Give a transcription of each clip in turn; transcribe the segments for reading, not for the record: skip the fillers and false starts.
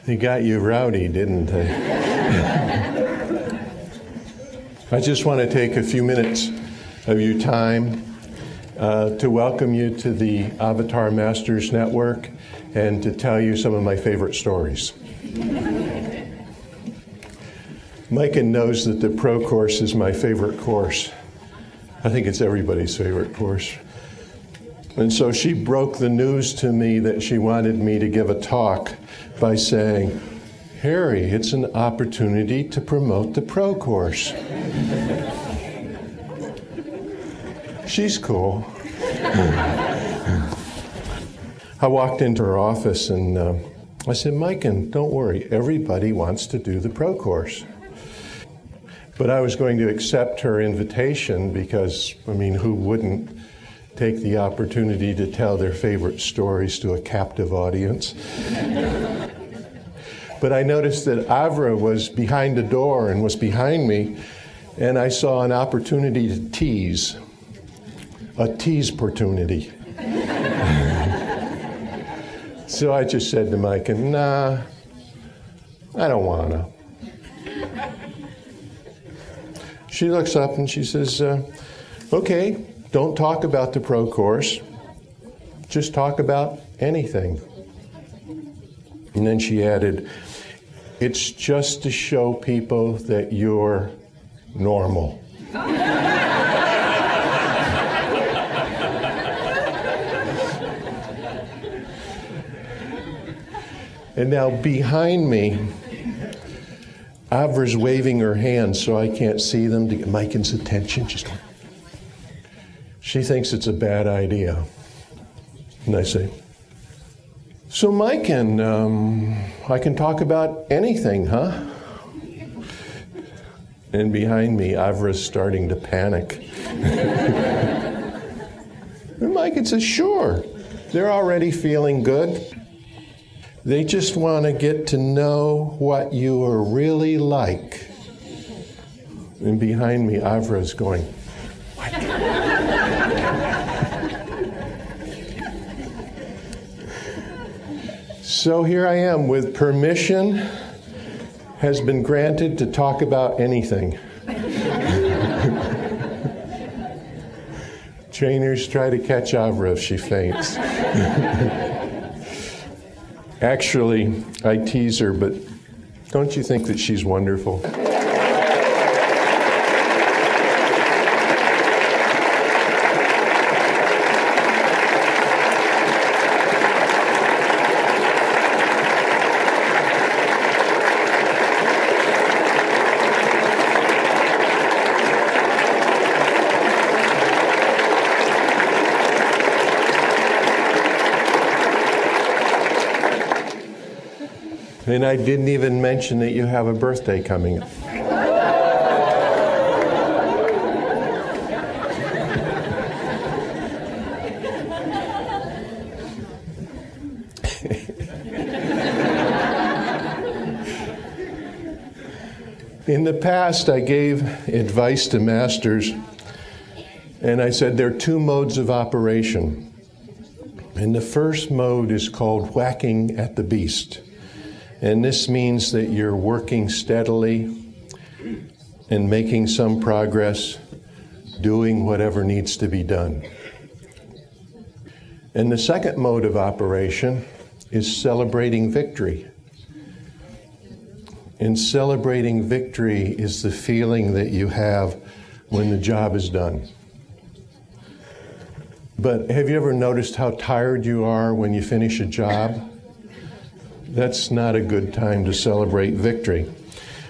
They got you rowdy, didn't they? I just want to take a few minutes of your time to welcome you to the Avatar Masters Network and to tell you some of my favorite stories. Micah knows that the pro course is my favorite course. I think it's everybody's favorite course. And so she broke the news to me that she wanted me to give a talk by saying, Harry, it's an opportunity to promote the pro course. She's cool. I walked into her office and I said, Micah, don't worry, everybody wants to do the pro course. But I was going to accept her invitation because, who wouldn't take the opportunity to tell their favorite stories to a captive audience? But I noticed that Avra was behind the door and was behind me, and I saw an opportunity to tease. A tease-portunity. So I just said to Micah, nah, I don't wanna. She looks up and she says, okay, don't talk about the pro course, just talk about anything. And then she added, it's just to show people that you're normal. And now behind me, Avra's waving her hands so I can't see them to get Micah's attention. She thinks it's a bad idea. And I say, so Micah, I can talk about anything, huh? And behind me, Avra's starting to panic. And Micah says, sure. They're already feeling good. They just want to get to know what you are really like. And behind me, Avra's going, what? So here I am with permission has been granted to talk about anything. Trainers try to catch Avra if she faints. Actually, I tease her, but don't you think that she's wonderful? And I didn't even mention that you have a birthday coming up. In the past, I gave advice to masters, and I said there are two modes of operation. And the first mode is called whacking at the beast. And this means that you're working steadily and making some progress, doing whatever needs to be done. And the second mode of operation is celebrating victory. And celebrating victory is the feeling that you have when the job is done. But have you ever noticed how tired you are when you finish a job? That's not a good time to celebrate victory.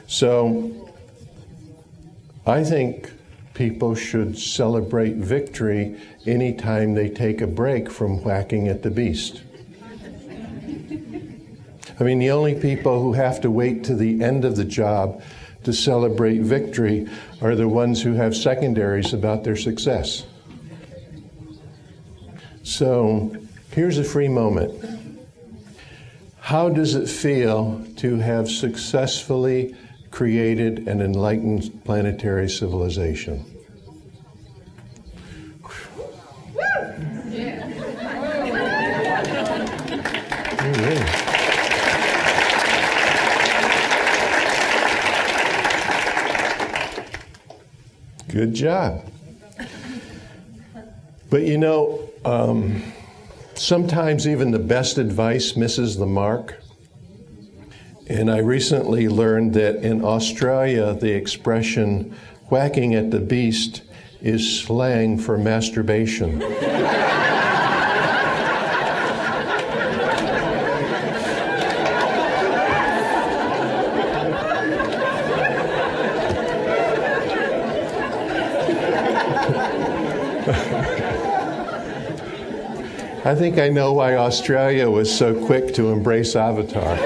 So I think people should celebrate victory anytime they take a break from whacking at the beast. The only people who have to wait to the end of the job to celebrate victory are the ones who have secondaries about their success. So here's a free moment. How does it feel to have successfully created an enlightened planetary civilization? Good job. But you know, sometimes even the best advice misses the mark. And I recently learned that in Australia, the expression whacking at the beast is slang for masturbation. I think I know why Australia was so quick to embrace Avatar.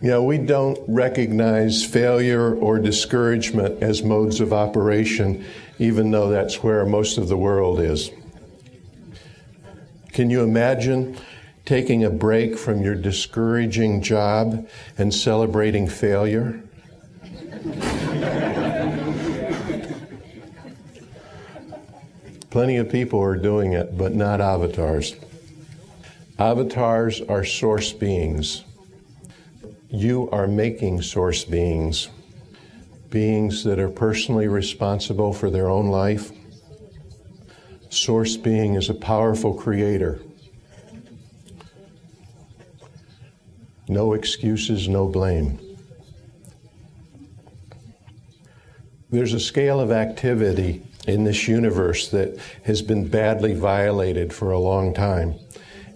You know, we don't recognize failure or discouragement as modes of operation, even though that's where most of the world is. Can you imagine taking a break from your discouraging job and celebrating failure? Plenty of people are doing it, but not avatars. Avatars are source beings. You are making source beings, beings that are personally responsible for their own life. Source being is a powerful creator. No excuses, no blame. There's a scale of activity in this universe that has been badly violated for a long time.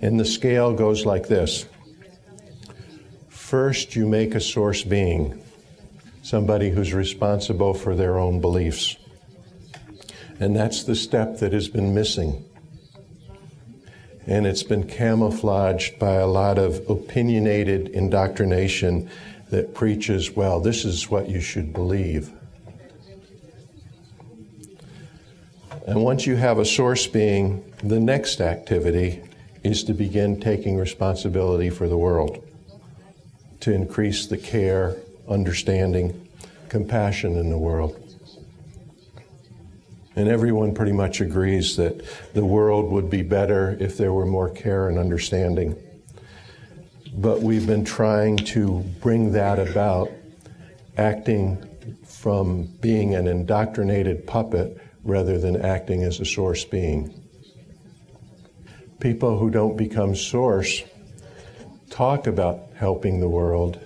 And the scale goes like this. First, you make a source being, somebody who's responsible for their own beliefs. And that's the step that has been missing. And it's been camouflaged by a lot of opinionated indoctrination that preaches, well, this is what you should believe. And once you have a source being, the next activity is to begin taking responsibility for the world, to increase the care, understanding, compassion in the world. And everyone pretty much agrees that the world would be better if there were more care and understanding. But we've been trying to bring that about, acting from being an indoctrinated puppet rather than acting as a source being. People who don't become source talk about helping the world,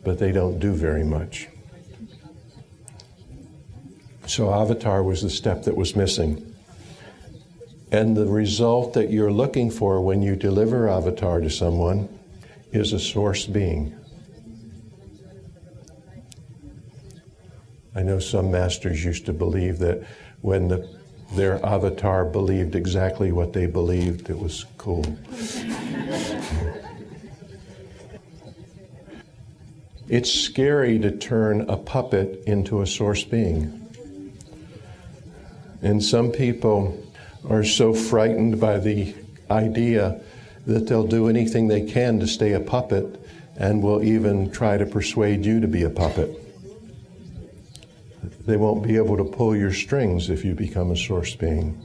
but they don't do very much. So Avatar was the step that was missing. And the result that you're looking for when you deliver Avatar to someone is a source being. I know some masters used to believe that when their avatar believed exactly what they believed, it was cool. It's scary to turn a puppet into a source being. And some people are so frightened by the idea that they'll do anything they can to stay a puppet and will even try to persuade you to be a puppet. They won't be able to pull your strings if you become a source being.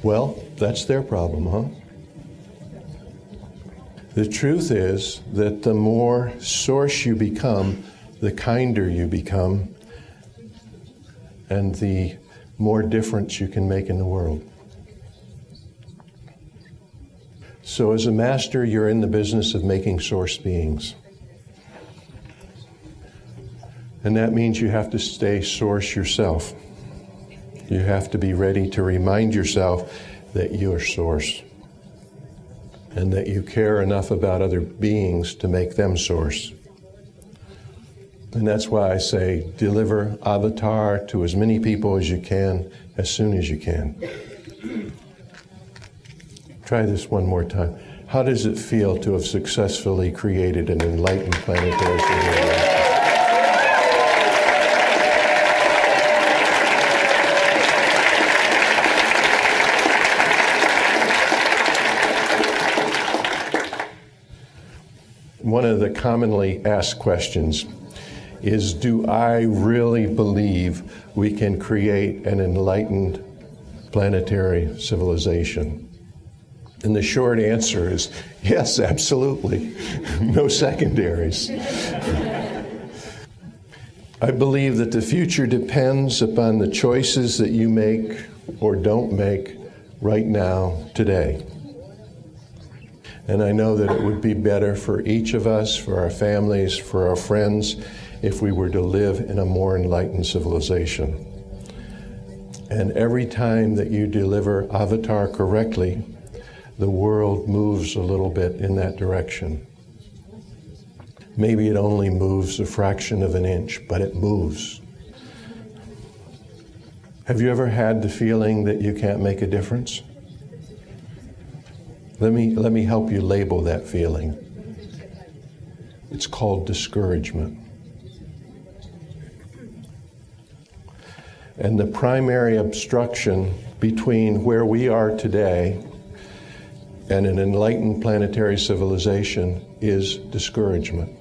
Well, that's their problem, huh? The truth is that the more source you become, the kinder you become, and the more difference you can make in the world. So as a master, you're in the business of making source beings. And that means you have to stay source yourself. You have to be ready to remind yourself that you're source, and that you care enough about other beings to make them source. And that's why I say, deliver Avatar to as many people as you can, as soon as you can. Try this one more time. How does it feel to have successfully created an enlightened planetary civilization? One of the commonly asked questions is, do I really believe we can create an enlightened planetary civilization? And the short answer is yes, absolutely. No secondaries. I believe that the future depends upon the choices that you make or don't make right now, today. And I know that it would be better for each of us, for our families, for our friends, if we were to live in a more enlightened civilization. And every time that you deliver avatar correctly, the world moves a little bit in that direction. Maybe it only moves a fraction of an inch, but it moves. Have you ever had the feeling that you can't make a difference? Let me help you label that feeling. It's called discouragement. And the primary obstruction between where we are today and an enlightened planetary civilization is discouragement.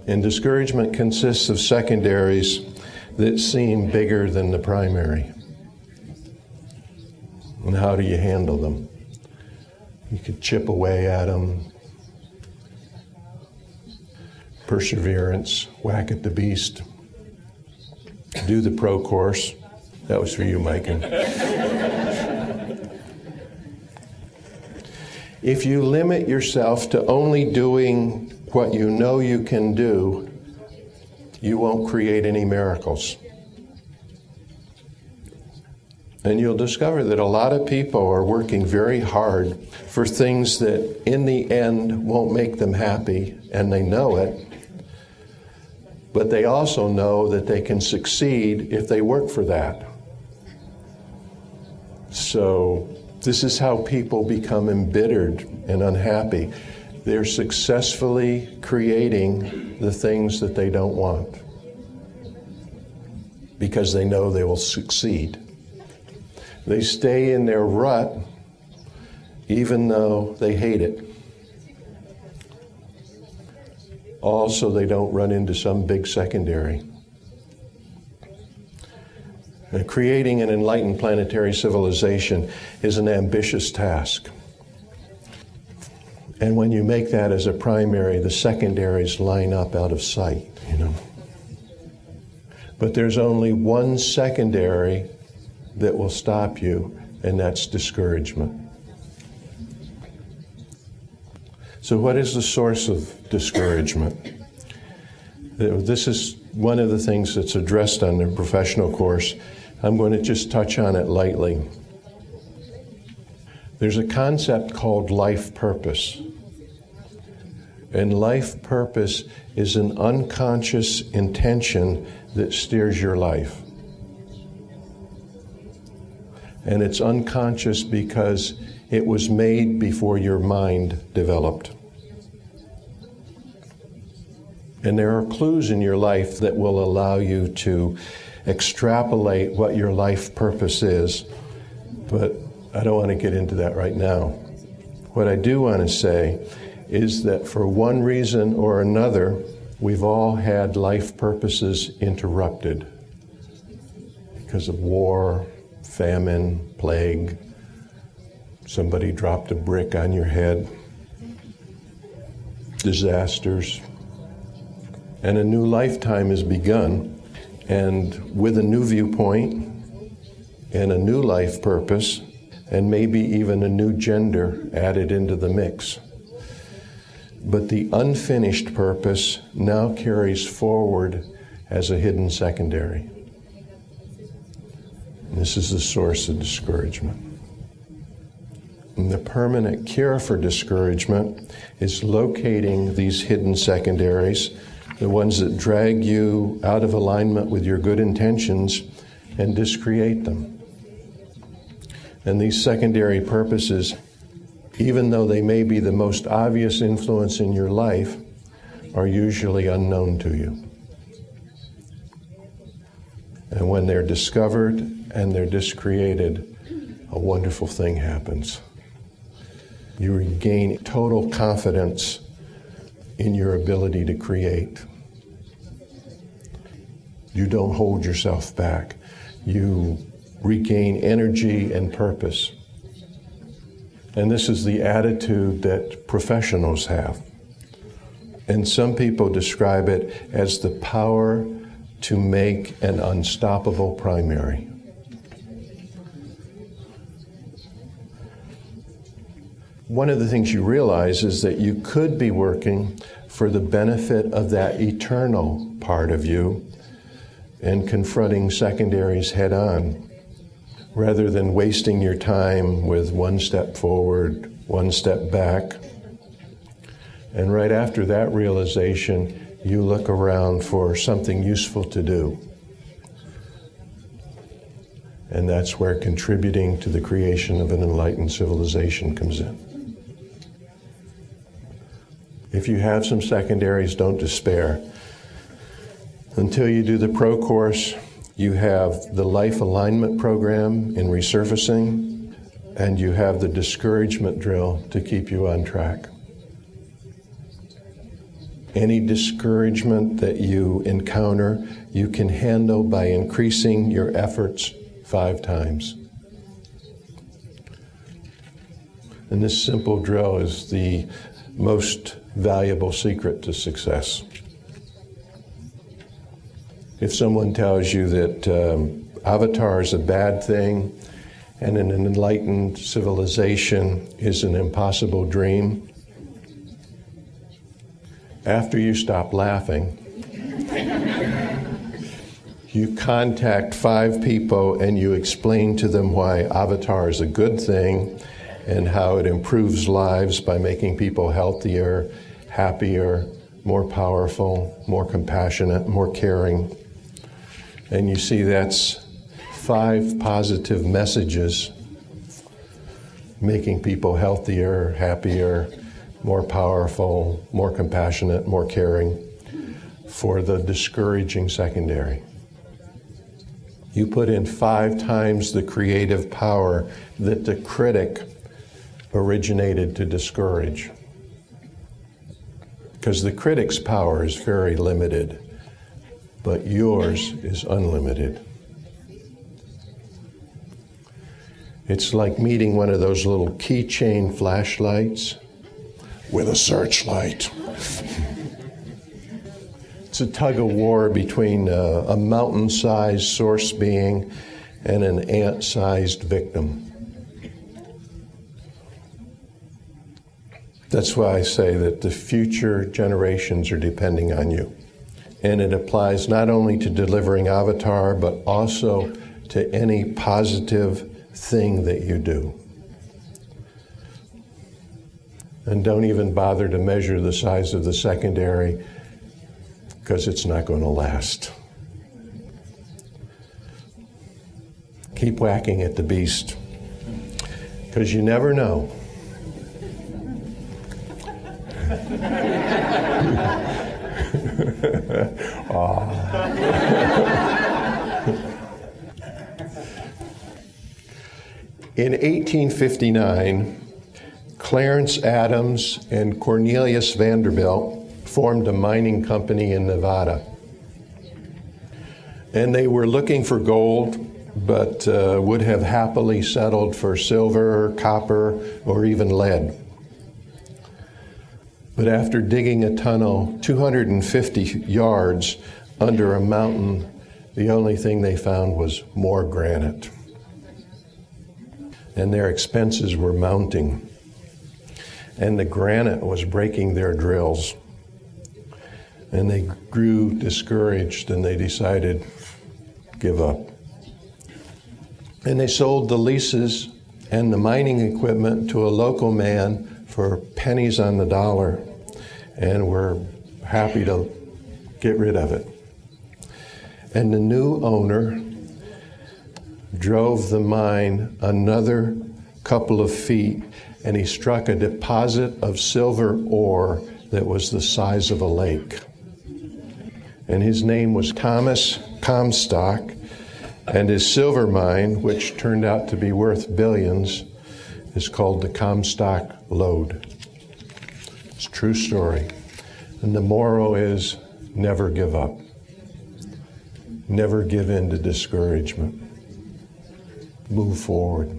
And discouragement consists of secondaries that seem bigger than the primary. And how do you handle them? You could chip away at them. Perseverance, whack at the beast. Do the pro course. That was for you, Micah. If you limit yourself to only doing what you know you can do, you won't create any miracles. And you'll discover that a lot of people are working very hard for things that in the end won't make them happy, and they know it. But they also know that they can succeed if they work for that. So this is how people become embittered and unhappy. They're successfully creating the things that they don't want because they know they will succeed. They stay in their rut even though they hate it. Also, they don't run into some big secondary. And creating an enlightened planetary civilization is an ambitious task. And when you make that as a primary, the secondaries line up out of sight, But there's only one secondary that will stop you, and that's discouragement. So what is the source of discouragement? This is one of the things that's addressed on the professional course. I'm going to just touch on it lightly. There's a concept called life purpose. And life purpose is an unconscious intention that steers your life. And it's unconscious because it was made before your mind developed. And there are clues in your life that will allow you to extrapolate what your life purpose is, but I don't want to get into that right now. What I do want to say is that for one reason or another, we've all had life purposes interrupted because of war, famine, plague, somebody dropped a brick on your head, disasters, and a new lifetime has begun. And with a new viewpoint and a new life purpose, and maybe even a new gender added into the mix. But the unfinished purpose now carries forward as a hidden secondary. And this is the source of discouragement. And the permanent cure for discouragement is locating these hidden secondaries, the ones that drag you out of alignment with your good intentions, and discreate them. And these secondary purposes, even though they may be the most obvious influence in your life, are usually unknown to you. And when they're discovered and they're discreated, a wonderful thing happens. You regain total confidence in your ability to create. You don't hold yourself back. You regain energy and purpose. And this is the attitude that professionals have. And some people describe it as the power to make an unstoppable primary. One of the things you realize is that you could be working for the benefit of that eternal part of you and confronting secondaries head on, rather than wasting your time with one step forward, one step back. And right after that realization, you look around for something useful to do. And that's where contributing to the creation of an enlightened civilization comes in. If you have some secondaries, don't despair. Until you do the pro course, you have the life alignment program in resurfacing, and you have the discouragement drill to keep you on track. Any discouragement that you encounter, you can handle by increasing your efforts 5 times. And this simple drill is the most valuable secret to success. If someone tells you that avatar is a bad thing and an enlightened civilization is an impossible dream, after you stop laughing, you contact 5 people and you explain to them why avatar is a good thing and how it improves lives by making people healthier, happier, more powerful, more compassionate, more caring. And you see that's 5 positive messages making people healthier, happier, more powerful, more compassionate, more caring for the discouraging secondary. You put in 5 times the creative power that the critic originated to discourage. Because the critic's power is very limited, but yours is unlimited. It's like meeting one of those little keychain flashlights with a searchlight. It's a tug of war between a mountain-sized source being and an ant-sized victim. That's why I say that the future generations are depending on you. And it applies not only to delivering avatar, but also to any positive thing that you do. And don't even bother to measure the size of the secondary, because it's not going to last. Keep whacking at the beast, because you never know. In 1859, Clarence Adams and Cornelius Vanderbilt formed a mining company in Nevada. And they were looking for gold, but would have happily settled for silver, copper, or even lead. But after digging a tunnel 250 yards under a mountain, the only thing they found was more granite. And their expenses were mounting. And the granite was breaking their drills. And they grew discouraged and they decided, give up. And they sold the leases and the mining equipment to a local man for pennies on the dollar, and were happy to get rid of it. And the new owner drove the mine another couple of feet, and he struck a deposit of silver ore that was the size of a lake. And his name was Thomas Comstock, and his silver mine, which turned out to be worth billions, is called the Comstock Lode. It's a true story. And the moral is never give up. Never give in to discouragement. Move forward.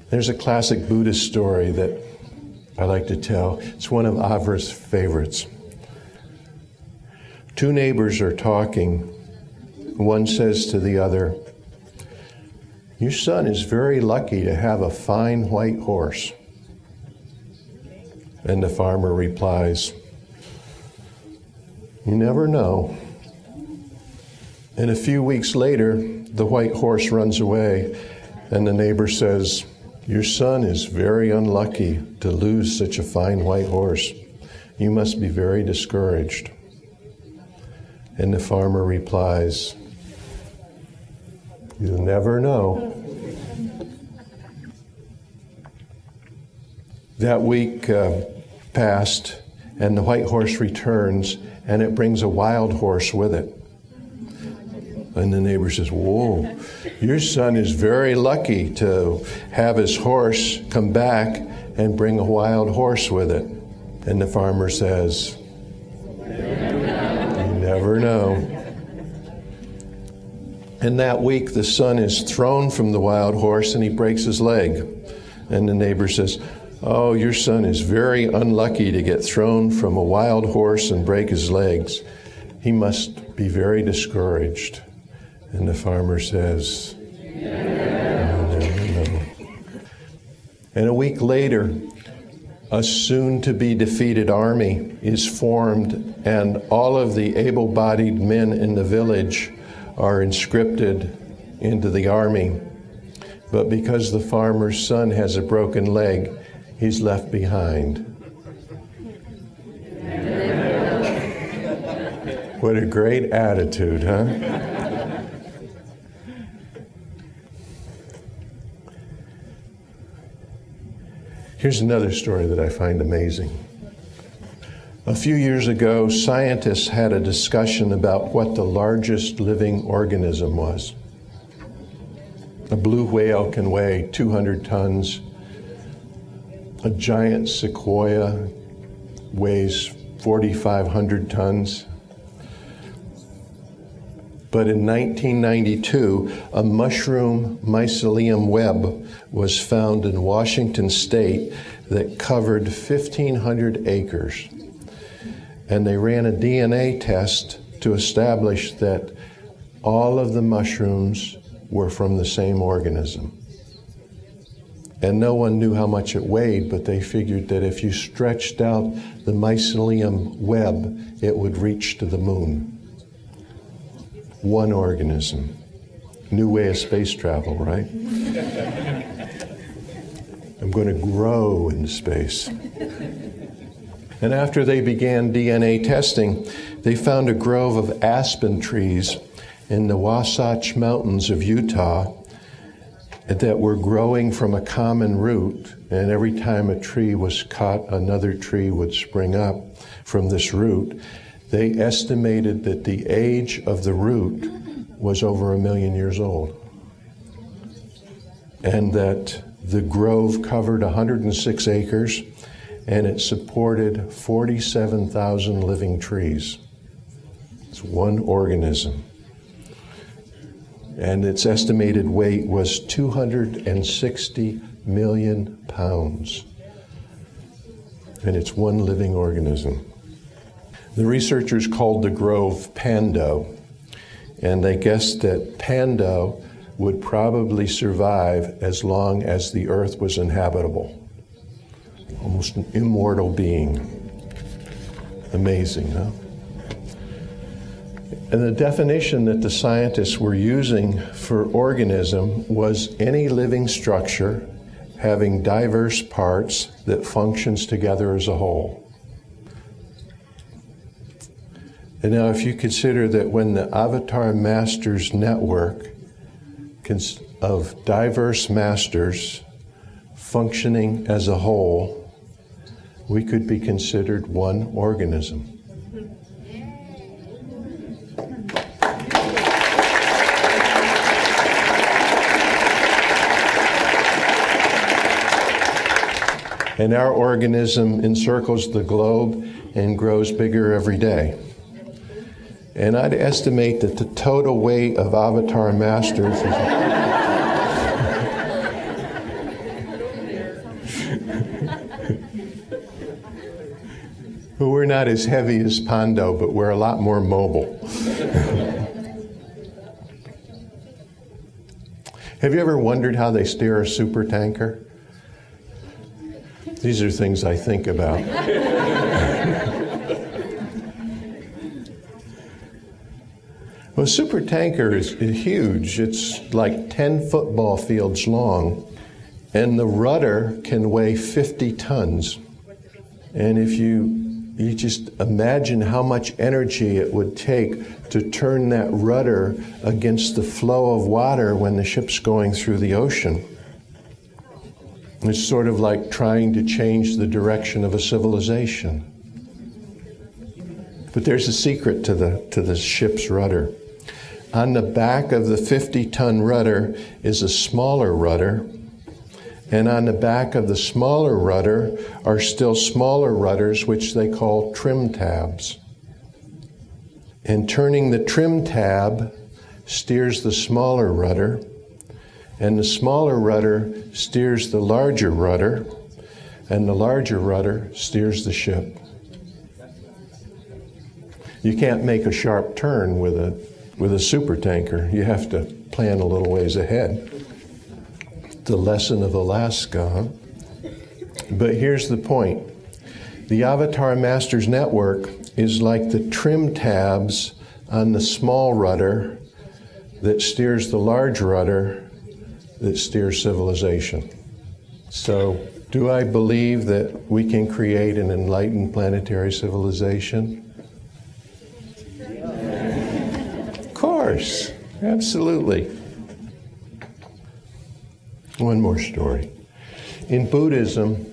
There's a classic Buddhist story that I like to tell. It's one of Avra's favorites. Two neighbors are talking. One says to the other, "Your son is very lucky to have a fine white horse." And the farmer replies, "You never know." And a few weeks later, the white horse runs away, and the neighbor says, "Your son is very unlucky to lose such a fine white horse. You must be very discouraged." And the farmer replies, "You never know." That week passed, and the white horse returns, and it brings a wild horse with it. And the neighbor says, "Whoa, your son is very lucky to have his horse come back and bring a wild horse with it." And the farmer says, "You never know." And that week, the son is thrown from the wild horse and he breaks his leg. And the neighbor says, "Oh, your son is very unlucky to get thrown from a wild horse and break his legs. He must be very discouraged." And the farmer says, "You never know." And a week later, a soon-to-be-defeated army is formed, and all of the able-bodied men in the village are inscripted into the army. But because the farmer's son has a broken leg, he's left behind. What a great attitude, huh? Here's another story that I find amazing. A few years ago, scientists had a discussion about what the largest living organism was. A blue whale can weigh 200 tons. A giant sequoia weighs 4,500 tons. But in 1992, a mushroom mycelium web was found in Washington State that covered 1,500 acres. And they ran a DNA test to establish that all of the mushrooms were from the same organism. And no one knew how much it weighed, but they figured that if you stretched out the mycelium web, it would reach to the moon. One organism. New way of space travel, right? I'm going to grow in space. And after they began DNA testing, they found a grove of aspen trees in the Wasatch Mountains of Utah that were growing from a common root, and every time a tree was cut, another tree would spring up from this root. They estimated that the age of the root was over 1 million years old, and that the grove covered 106 acres, and it supported 47,000 living trees. It's one organism. And its estimated weight was 260 million pounds. And it's one living organism. The researchers called the grove Pando, and they guessed that Pando would probably survive as long as the earth was inhabitable. Almost an immortal being. Amazing, huh? And the definition that the scientists were using for organism was any living structure having diverse parts that functions together as a whole. And now if you consider that when the Avatar Masters network of diverse masters functioning as a whole, we could be considered one organism. And our organism encircles the globe and grows bigger every day. And I'd estimate that the total weight of Avatar Masters well, we're not as heavy as Pondo, but we're a lot more mobile. Have you ever wondered how they steer a supertanker? These are things I think about. Well, a supertanker is huge. It's like 10 football fields long, and the rudder can weigh 50 tons. And if you just imagine how much energy it would take to turn that rudder against the flow of water when the ship's going through the ocean. It's sort of like trying to change the direction of a civilization. But there's a secret to the ship's rudder. On the back of the 50-ton rudder is a smaller rudder, and on the back of the smaller rudder are still smaller rudders, which they call trim tabs. And turning the trim tab steers the smaller rudder, and the smaller rudder steers the larger rudder, and the larger rudder steers the ship. You can't make a sharp turn with a supertanker. You have to plan a little ways ahead. The lesson of Alaska, huh? But here's the point. The Avatar Masters Network is like the trim tabs on the small rudder that steers the large rudder that steers civilization. So, do I believe that we can create an enlightened planetary civilization? Of course, absolutely. One more story. In Buddhism,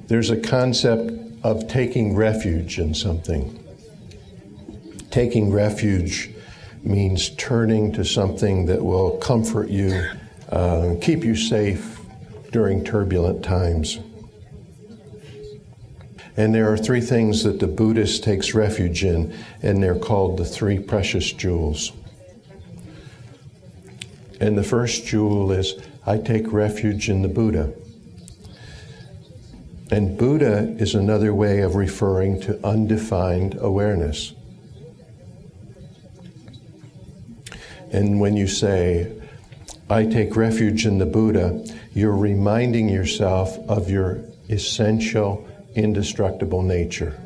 there's a concept of taking refuge in something. Taking refuge means turning to something that will comfort you, keep you safe during turbulent times. And there are three things that the Buddhist takes refuge in, and they're called the three precious jewels. And the first jewel is, I take refuge in the Buddha. And Buddha is another way of referring to undefined awareness. And when you say, I take refuge in the Buddha, you're reminding yourself of your essential, indestructible nature.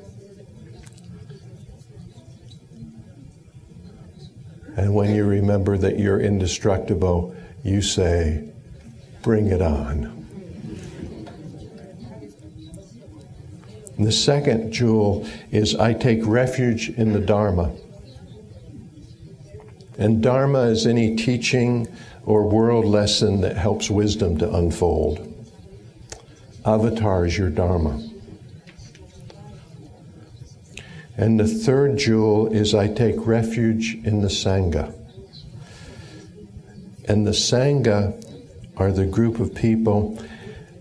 And when you remember that you're indestructible, you say, bring it on. And the second jewel is, I take refuge in the Dharma. And Dharma is any teaching or world lesson that helps wisdom to unfold. Avatar is your Dharma. And the third jewel is, I take refuge in the Sangha. And the Sangha are the group of people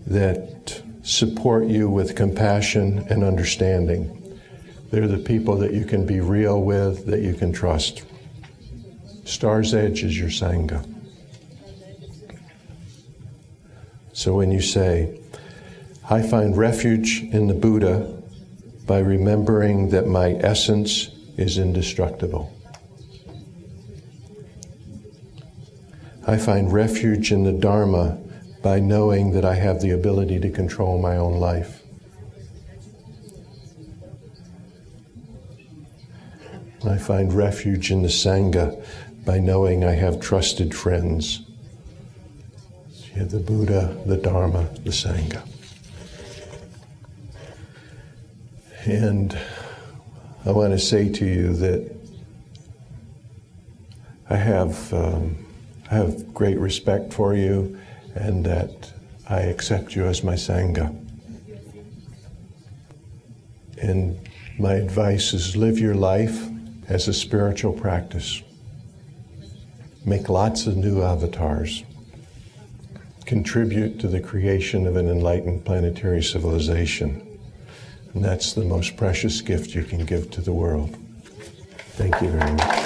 that support you with compassion and understanding. They're the people that you can be real with, that you can trust. Star's Edge is your Sangha. So when you say, I find refuge in the Buddha by remembering that my essence is indestructible. I find refuge in the Dharma by knowing that I have the ability to control my own life. I find refuge in the Sangha by knowing I have trusted friends. You have the Buddha, the Dharma, the Sangha. And I want to say to you that I have great respect for you, and that I accept you as my Sangha. And my advice is, live your life as a spiritual practice. Make lots of new avatars. Contribute to the creation of an enlightened planetary civilization. And that's the most precious gift you can give to the world. Thank you very much.